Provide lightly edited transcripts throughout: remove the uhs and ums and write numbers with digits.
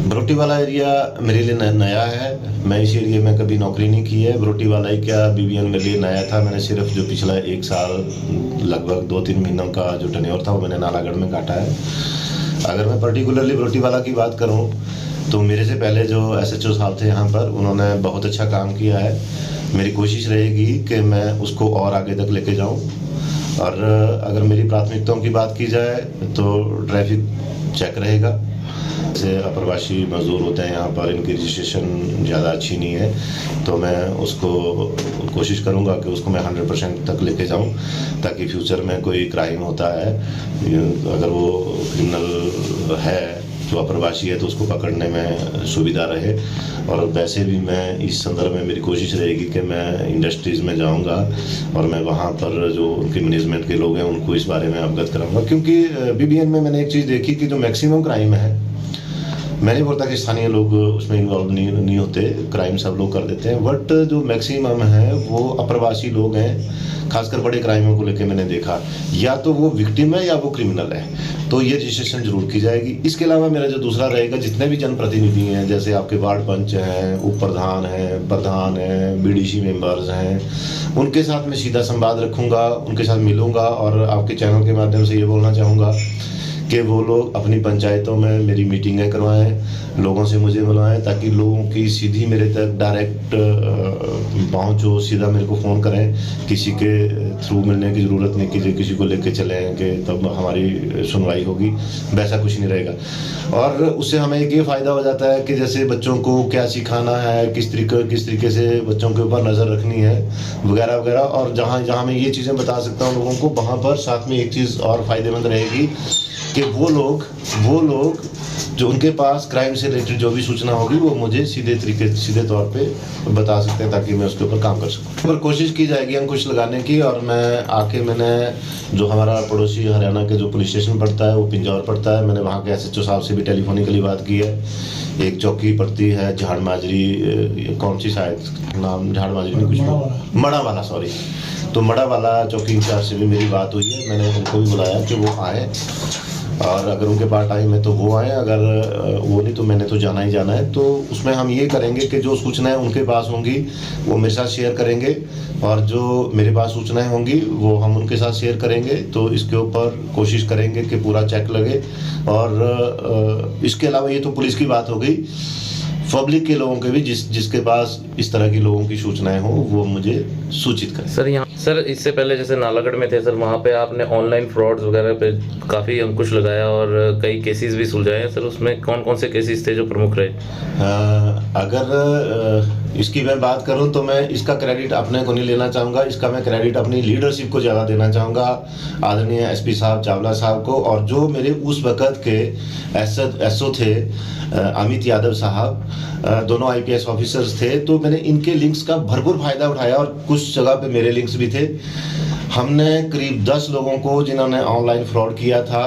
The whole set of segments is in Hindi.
बरोटी वाला एरिया मेरे लिए नया है। मैं इस एरिया में कभी नौकरी नहीं की है। बरोटी वाला ही क्या, बीबीएन मेरे लिए नया था। मैंने सिर्फ जो पिछला 1 साल लगभग 2-3 महीनों का जो टेन्योर था वो मैंने नालागढ़ में काटा है। अगर मैं पर्टिकुलरली बरोटी वाला की बात करूं तो मेरे से पहले जो एसएचओ साहब थे यहाँ पर, उन्होंने बहुत अच्छा काम किया है। मेरी कोशिश रहेगी कि मैं उसको और आगे तक लेके जाऊँ। और अगर मेरी प्राथमिकताओं की बात की जाए तो ट्रैफिक चेक रहेगा। जैसे अप्रवासी मजदूर होते हैं यहाँ पर, इनकी रजिस्ट्रेशन ज़्यादा अच्छी नहीं है, तो मैं उसको कोशिश करूँगा कि उसको मैं 100% तक लेके जाऊँ, ताकि फ्यूचर में कोई क्राइम होता है, अगर वो क्रिमिनल है जो अप्रवासी है तो उसको पकड़ने में सुविधा रहे। और वैसे भी मैं इस संदर्भ में मेरी कोशिश रहेगी कि मैं इंडस्ट्रीज़ में जाऊंगा और मैं वहाँ पर जो उनके मैनेजमेंट के लोग हैं उनको इस बारे में अवगत कराऊंगा। क्योंकि बीबीएन में मैंने एक चीज़ देखी कि जो मैक्सिमम क्राइम है, मैं नहीं बोलता कि स्थानीय लोग उसमें इन्वॉल्व नहीं होते, क्राइम सब लोग कर देते हैं, बट जो मैक्सिमम है वो अप्रवासी लोग हैं। खासकर बड़े क्राइमों को लेकर मैंने देखा, या तो वो विक्टिम है या वो क्रिमिनल है, तो ये रजिस्ट्रेशन जरूर की जाएगी। इसके अलावा मेरा जो दूसरा रहेगा, जितने भी जनप्रतिनिधि हैं, जैसे आपके वार्ड पंच हैं, उप प्रधान हैं, प्रधान हैं, बीडीसी मेंबर्स हैं, उनके साथ मैं सीधा संवाद रखूँगा, उनके साथ मिलूँगा और आपके चैनल के माध्यम से ये बोलना चाहूँगा कि वो लोग अपनी पंचायतों में मेरी मीटिंगें करवाएं, लोगों से मुझे बुलाएं, ताकि लोगों की सीधी मेरे तक डायरेक्ट पहुंच हो, सीधा मेरे को फ़ोन करें। किसी के थ्रू मिलने की ज़रूरत नहीं कि किसी को लेके चलें कि तब हमारी सुनवाई होगी, वैसा कुछ नहीं रहेगा। और उससे हमें एक ये फ़ायदा हो जाता है कि जैसे बच्चों को क्या सिखाना है, किस तरीके से बच्चों के ऊपर नज़र रखनी है, वगैरह वगैरह। और जहाँ मैं ये चीज़ें बता सकता हूँ लोगों को, वहाँ पर साथ में एक चीज़ और फ़ायदेमंद रहेगी कि वो लोग जो उनके पास क्राइम से रिलेटेड जो भी सूचना होगी वो मुझे सीधे तौर पे बता सकते हैं, ताकि मैं उसके ऊपर काम कर सकूं। पर कोशिश की जाएगी अंकुश लगाने की। और मैंने जो हमारा पड़ोसी हरियाणा के जो पुलिस स्टेशन पड़ता है वो पिंजौर पड़ता है, मैंने वहाँ के एसएचओ साहब से भी टेलीफोनिकली बात की है। एक चौकी पड़ती है झाड़ माजरी, कौन सी शायद नाम, झाड़ माजरी नहीं, कुछ मड़ा वाला, सॉरी, तो मड़ा वाला चौकी इंचार्ज से भी मेरी बात हुई है। मैंने उनको भी बुलाया कि वो आए, और अगर उनके पास टाइम है तो वो आए, अगर वो नहीं तो मैंने तो जाना ही जाना है। तो उसमें हम ये करेंगे कि जो सूचनाएं उनके पास होंगी वो मेरे साथ शेयर करेंगे, और जो मेरे पास सूचनाएं होंगी वो हम उनके साथ शेयर करेंगे। तो इसके ऊपर कोशिश करेंगे कि पूरा चेक लगे। और इसके अलावा ये तो पुलिस की बात हो गई, पब्लिक के लोगों के भी जिसके पास इस तरह की लोगों की सूचनाएं हो वो मुझे सूचित करें। सर इससे पहले जैसे नालागढ़ में थे सर, वहाँ पे आपने ऑनलाइन फ्रॉड्स वगैरह पे काफ़ी अंकुश लगाया और कई केसेस भी सुलझाए हैं सर। उसमें कौन कौन से केसेस थे जो प्रमुख रहे? अगर इसकी मैं बात करूं तो मैं इसका क्रेडिट अपने को नहीं लेना चाहूँगा, इसका मैं क्रेडिट अपनी लीडरशिप को ज़्यादा देना चाहूँगा, आदरणीय एसपी साहब चावला साहब को। और जो मेरे उस वक़्त के एसओ थे अमित यादव साहब, दोनों आईपीएस ऑफिसर्स थे, तो मैंने इनके लिंक्स का भरपूर फायदा उठाया और कुछ जगह पे मेरे लिंक्स भी थे। हमने करीब 10 लोगों को जिन्होंने ऑनलाइन फ्रॉड किया था,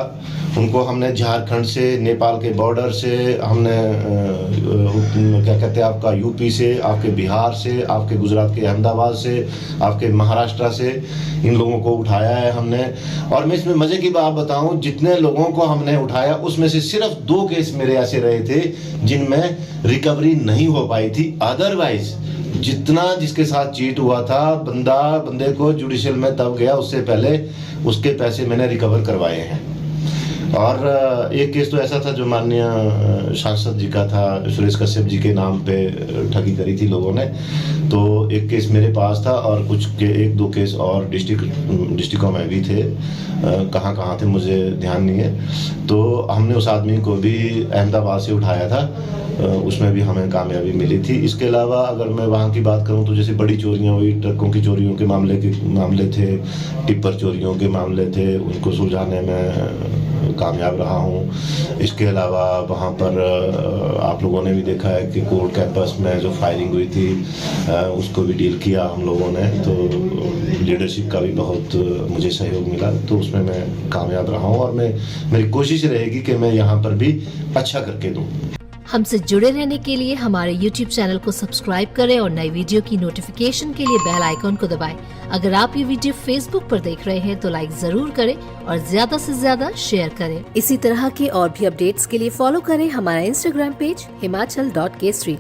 उनको हमने झारखंड से, नेपाल के बॉर्डर से, हमने क्या कहते हैं आपका यूपी से, आपके बिहार से, आपके गुजरात के अहमदाबाद से, आपके महाराष्ट्र से, इन लोगों को उठाया है हमने। और मैं इसमें मज़े की बात बताऊं, जितने लोगों को हमने उठाया उसमें से सिर्फ 2 केस मेरे ऐसे रहे थे जिनमें रिकवरी नहीं हो पाई थी। अदरवाइज जितना जिसके साथ चीट हुआ था, बंदे को जुडिशियल में तब गया, उससे पहले उसके पैसे मैंने रिकवर करवाए हैं। और एक केस तो ऐसा था जो माननीय सांसद जी का था, सुरेश कश्यप जी के नाम पे ठगी करी थी लोगों ने। तो एक केस मेरे पास था और कुछ के 1-2 केस और डिस्ट्रिक्टों में भी थे, कहाँ थे मुझे ध्यान नहीं है। तो हमने उस आदमी को भी अहमदाबाद से उठाया था, उसमें भी हमें कामयाबी मिली थी। इसके अलावा अगर मैं वहाँ की बात करूँ तो जैसे बड़ी चोरियाँ हुई, ट्रकों की चोरियों के मामले थे, टिप्पर चोरियों के मामले थे, उनको सुलझाने में कामयाब रहा हूँ। इसके अलावा वहाँ पर आप लोगों ने भी देखा है कि कोर्ट कैंपस में जो फायरिंग हुई थी उसको भी डील किया हम लोगों ने। तो लीडरशिप का भी बहुत मुझे सहयोग मिला, तो उसमें मैं कामयाब रहा हूँ और मेरी कोशिश रहेगी कि मैं यहाँ पर भी अच्छा करके दूँ। हमसे जुड़े रहने के लिए हमारे YouTube चैनल को सब्सक्राइब करें और नई वीडियो की नोटिफिकेशन के लिए बेल आइकॉन को दबाएं। अगर आप ये वीडियो Facebook पर देख रहे हैं तो लाइक जरूर करें और ज्यादा से ज्यादा शेयर करें। इसी तरह के और भी अपडेट्स के लिए फॉलो करें हमारा Instagram पेज himachal.kesri।